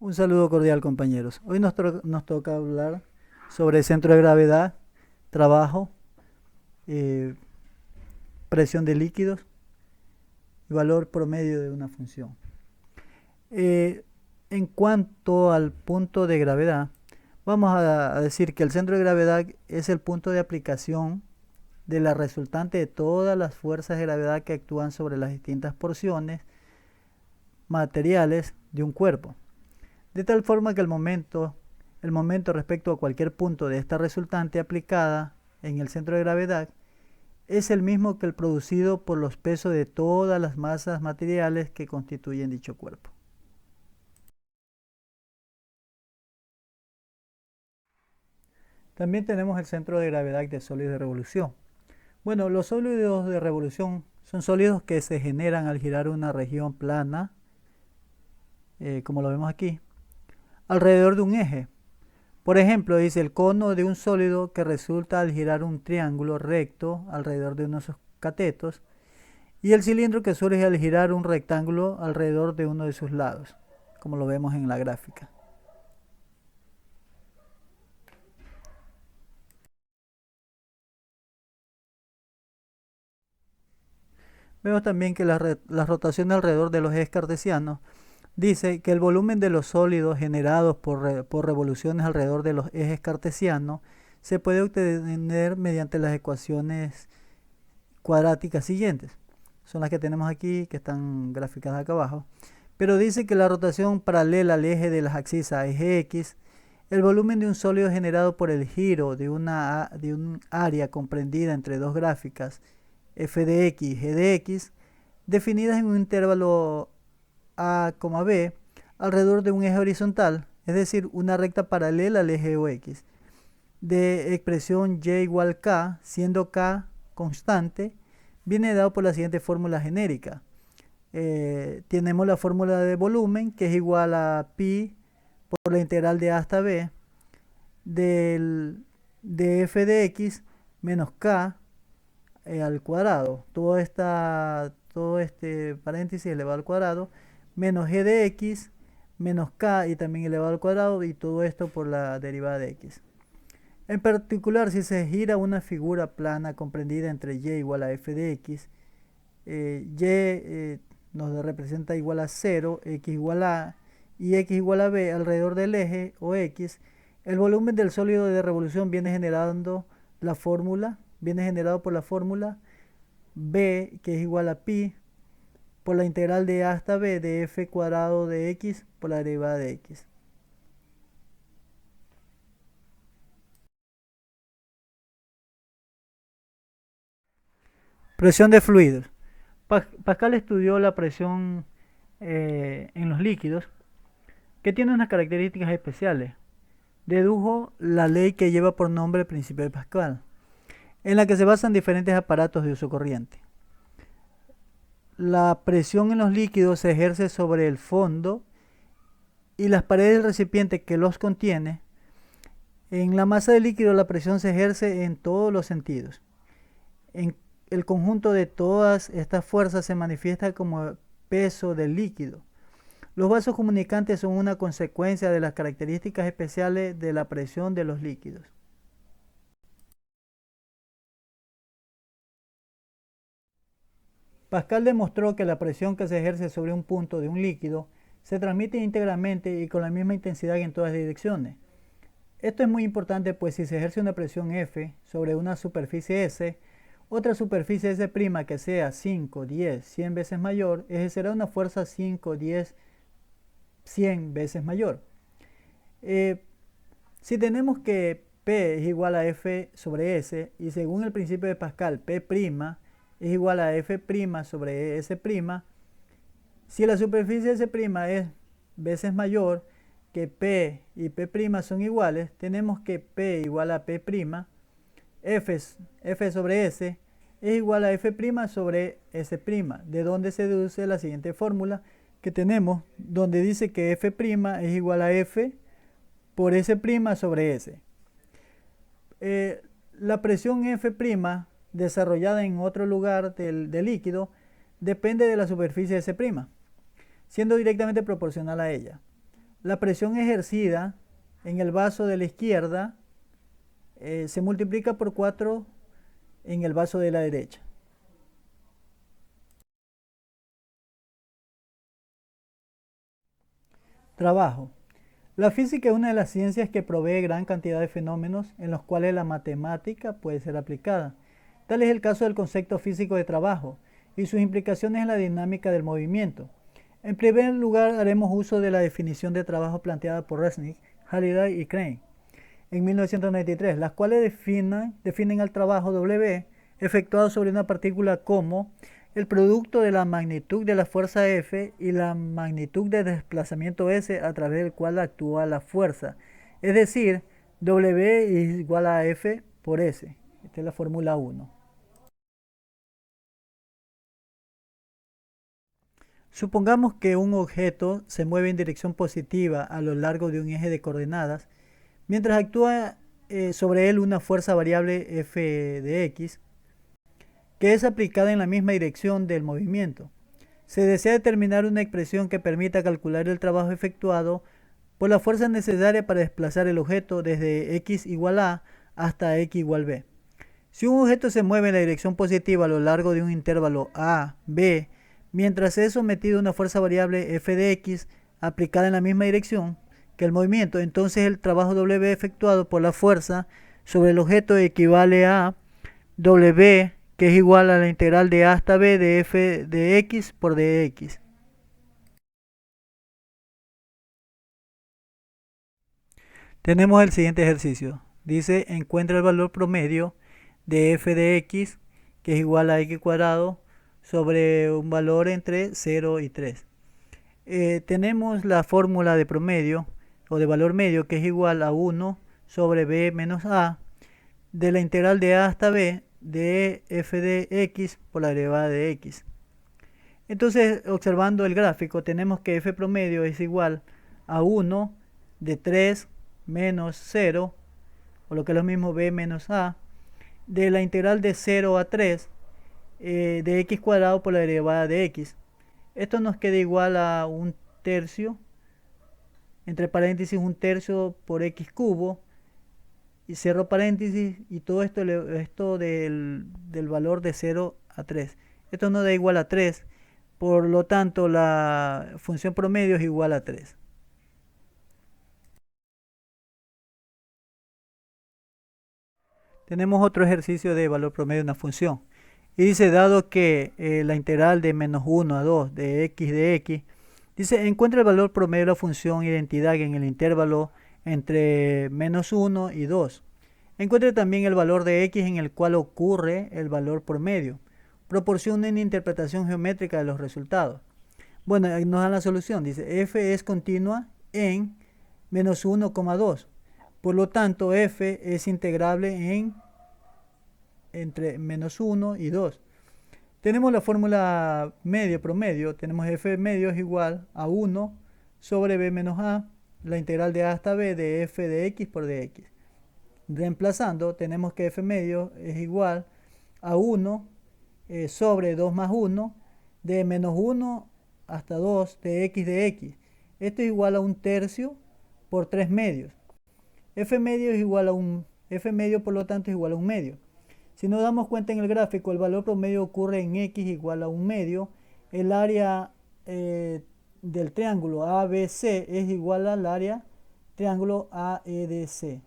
Un saludo cordial, compañeros. Hoy nos toca hablar sobre centro de gravedad, trabajo, eh, presión de líquidos y valor promedio de una función. Eh, en cuanto al punto de gravedad, vamos a decir que el centro de gravedad es el punto de aplicación de la resultante de todas las fuerzas de gravedad que actúan sobre las distintas porciones materiales de un cuerpo. De tal forma que el momento respecto a cualquier punto de esta resultante aplicada en el centro de gravedad es el mismo que el producido por los pesos de todas las masas materiales que constituyen dicho cuerpo. También tenemos el centro de gravedad de sólidos de revolución. Bueno, los sólidos de revolución son sólidos que se generan al girar una región plana, como lo vemos aquí, alrededor de un eje. Por ejemplo, dice el cono de un sólido que resulta al girar un triángulo recto alrededor de uno de sus catetos y el cilindro que surge al girar un rectángulo alrededor de uno de sus lados, como lo vemos en la gráfica. Vemos también que la rotación alrededor de los ejes cartesianos dice que el volumen de los sólidos generados por revoluciones alrededor de los ejes cartesianos se puede obtener mediante las ecuaciones cuadráticas siguientes. Son las que tenemos aquí, que están graficadas acá abajo. Pero dice que la rotación paralela al eje de las abscisas, eje X, el volumen de un sólido generado por el giro de un área comprendida entre dos gráficas, f de x y g de x, definidas en un intervalo a, b, alrededor de un eje horizontal, es decir, una recta paralela al eje OX, de expresión y igual k, siendo k constante, viene dado por la siguiente fórmula genérica. Tenemos la fórmula de volumen, que es igual a pi por la integral de a hasta b de f de x menos k al cuadrado. Todo este paréntesis elevado al cuadrado, menos g de x, menos k y también elevado al cuadrado, y todo esto por la derivada de x. En particular, si se gira una figura plana comprendida entre y igual a f de x, y nos representa igual a 0, x igual a y x igual a b alrededor del eje o x, el volumen del sólido de revolución viene generado por la fórmula b, que es igual a pi por la integral de a hasta b de f cuadrado de x por la derivada de x. Presión de fluidos. Pascal estudió la presión en los líquidos, que tiene unas características especiales. Dedujo la ley que lleva por nombre principio de Pascal, en la que se basan diferentes aparatos de uso corriente. La presión en los líquidos se ejerce sobre el fondo y las paredes del recipiente que los contiene. En la masa de líquido la presión se ejerce en todos los sentidos. En el conjunto de todas estas fuerzas se manifiesta como peso del líquido. Los vasos comunicantes son una consecuencia de las características especiales de la presión de los líquidos. Pascal demostró que la presión que se ejerce sobre un punto de un líquido se transmite íntegramente y con la misma intensidad en todas direcciones. Esto es muy importante, pues si se ejerce una presión F sobre una superficie S, otra superficie S' que sea 5, 10, 100 veces mayor, ejercerá una fuerza 5, 10, 100 veces mayor. Si tenemos que P es igual a F sobre S, y según el principio de Pascal, P' es igual a F' sobre S', si la superficie S' es veces mayor que P y P' son iguales, tenemos que P igual a P', F sobre S es igual a F' sobre S', de donde se deduce la siguiente fórmula que tenemos, donde dice que F' es igual a F por S' sobre S. La presión F' desarrollada en otro lugar del líquido depende de la superficie S', siendo directamente proporcional a ella. la presión ejercida en el vaso de la izquierda se multiplica por 4 en el vaso de la derecha. Trabajo. La física es una de las ciencias que provee gran cantidad de fenómenos en los cuales la matemática puede ser aplicada. Tal es el caso del concepto físico de trabajo y sus implicaciones en la dinámica del movimiento. En primer lugar, haremos uso de la definición de trabajo planteada por Resnick, Halliday y Crane en 1993, las cuales definen al trabajo W efectuado sobre una partícula como el producto de la magnitud de la fuerza F y la magnitud del desplazamiento S a través del cual actúa la fuerza. Es decir, W es igual a F por S. Esta es la fórmula 1. Supongamos que un objeto se mueve en dirección positiva a lo largo de un eje de coordenadas, mientras actúa sobre él una fuerza variable f de x, que es aplicada en la misma dirección del movimiento. Se desea determinar una expresión que permita calcular el trabajo efectuado por la fuerza necesaria para desplazar el objeto desde x igual a hasta x igual b. Si un objeto se mueve en la dirección positiva a lo largo de un intervalo a, b, mientras es sometido a una fuerza variable f de x aplicada en la misma dirección que el movimiento, entonces el trabajo W efectuado por la fuerza sobre el objeto equivale a W, que es igual a la integral de a hasta b de f de x por dx. Tenemos el siguiente ejercicio. Dice, encuentra el valor promedio de f de x, que es igual a x cuadrado, sobre un valor entre 0 y 3. Tenemos la fórmula de promedio, o de valor medio, que es igual a 1 sobre b menos a, de la integral de a hasta b de f de x por la derivada de x. Entonces, observando el gráfico, tenemos que f promedio es igual a 1 de 3 menos 0, o lo que es lo mismo b menos a, de la integral de 0 a 3 de x cuadrado por la derivada de x. Esto nos queda igual a un tercio, entre paréntesis un tercio por x cubo, y cierro paréntesis, y todo esto del valor de 0 a 3. Esto nos da igual a 3, por lo tanto la función promedio es igual a 3. Tenemos otro ejercicio de valor promedio de una función. Y dice, dado que la integral de menos 1 a 2 de x, dice, encuentra el valor promedio de la función identidad en el intervalo entre menos 1 y 2. Encuentre también el valor de x en el cual ocurre el valor promedio. Proporciona una interpretación geométrica de los resultados. Bueno, ahí nos da la solución. Dice, f es continua en menos 1,2. Por lo tanto, f es integrable entre menos 1 y 2. Tenemos la fórmula medio, promedio. Tenemos f medio es igual a 1 sobre b menos a, la integral de a hasta b de f de x por dx. Reemplazando, tenemos que f medio es igual a 1 sobre 2 más 1 de menos 1 hasta 2 de x. Esto es igual a un tercio por 3 medios. F medio es igual a F medio por lo tanto es igual a un medio. Si nos damos cuenta en el gráfico, el valor promedio ocurre en x igual a un medio. El área del triángulo ABC es igual al área triángulo AEDC.